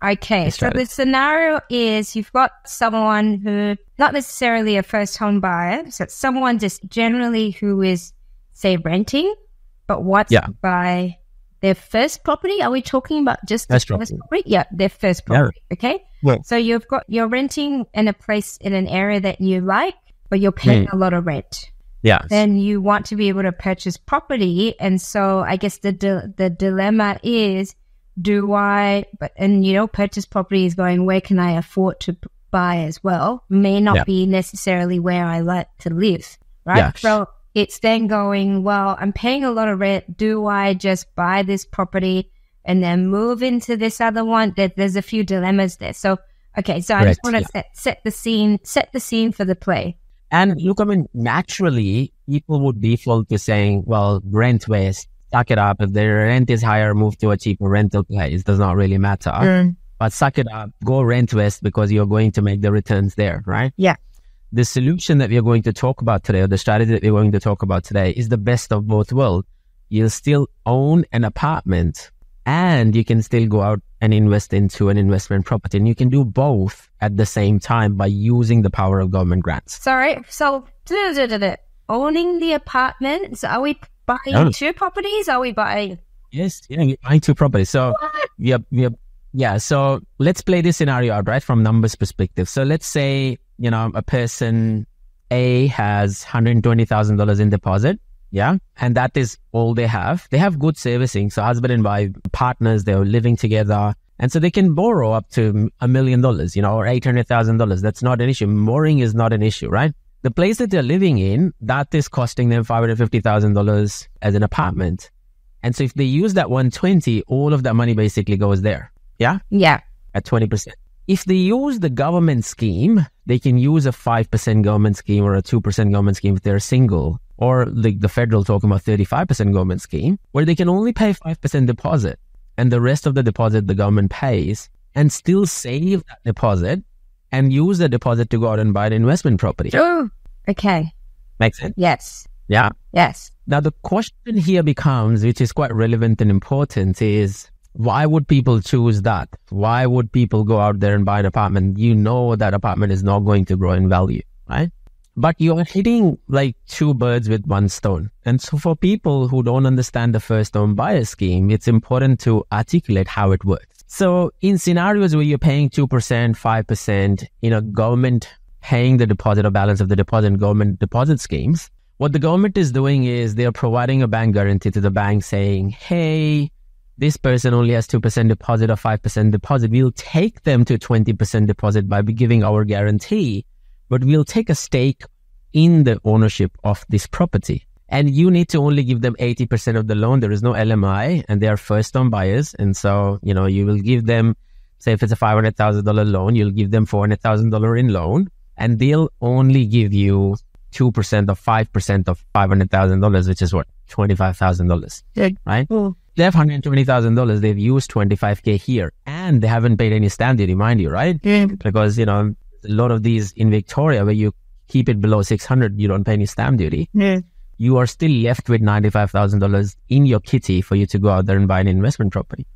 Okay, so the scenario is you've got someone who, not necessarily a first home buyer, so it's someone just generally who is, say, renting, but wants to buy their first property. Are we talking about just the first property? Yeah, their first property, okay? Yeah. So you're renting in a place in an area that you like, but you're paying a lot of rent. Yeah. Then you want to be able to purchase property, and so I guess the dilemma is, purchase property is going, where can I afford to buy as well? May not be necessarily where I like to live, right? Yeah. So it's then going, well, I'm paying a lot of rent. Do I just buy this property and then move into this other one? There's a few dilemmas there. So, okay, so I just want to set the scene for the play. And look, I mean, naturally, people would default to saying, well, rent waste. Suck it up. If their rent is higher, move to a cheaper rental place. It does not really matter. But suck it up. Go rent west because you're going to make the returns there, right? Yeah. The solution that we're going to talk about today, or the strategy that we're going to talk about today, is the best of both worlds. You'll still own an apartment and you can still go out and invest into an investment property. And you can do both at the same time by using the power of government grants. Sorry. So owning the apartment, so are we buying two properties? Are we buying? Yes, we're buying two properties. So so let's play this scenario out, right, from numbers perspective. So let's say, a person A has $120,000 in deposit. Yeah. And that is all they have. They have good servicing. So husband and wife, partners, they're living together. And so they can borrow up to $1 million, or $800,000. That's not an issue. Borrowing is not an issue, right? The place that they're living in, that is costing them $550,000 as an apartment. And so if they use that 120, all of that money basically goes there. Yeah? Yeah. At 20%. If they use the government scheme, they can use a 5% government scheme or a 2% government scheme if they're single, or the federal talking about 35% government scheme, where they can only pay 5% deposit and the rest of the deposit the government pays, and still save that deposit and use the deposit to go out and buy an investment property. Oh, okay. Makes sense? Yes. Yeah. Yes. Now, the question here becomes, which is quite relevant and important, is why would people choose that? Why would people go out there and buy an apartment? You know that apartment is not going to grow in value, right? But you're hitting like two birds with one stone. And so for people who don't understand the first home buyer scheme, it's important to articulate how it works. So in scenarios where you're paying 2%, 5%, government paying the deposit or balance of the deposit, government deposit schemes, what the government is doing is they're providing a bank guarantee to the bank saying, hey, this person only has 2% deposit or 5% deposit. We'll take them to 20% deposit by giving our guarantee, but we'll take a stake in the ownership of this property. And you need to only give them 80% of the loan. There is no LMI, and they are first-home buyers. And so, you will give them, say if it's a $500,000 loan, you'll give them $400,000 in loan, and they'll only give you 2% or 5% of $500,000, which is what? $25,000, right? Mm. They have $120,000. They've used $25K here, and they haven't paid any stamp duty, mind you, right? Yeah. Because, a lot of these in Victoria where you keep it below 600, you don't pay any stamp duty. Yeah. You are still left with $95,000 in your kitty for you to go out there and buy an investment property.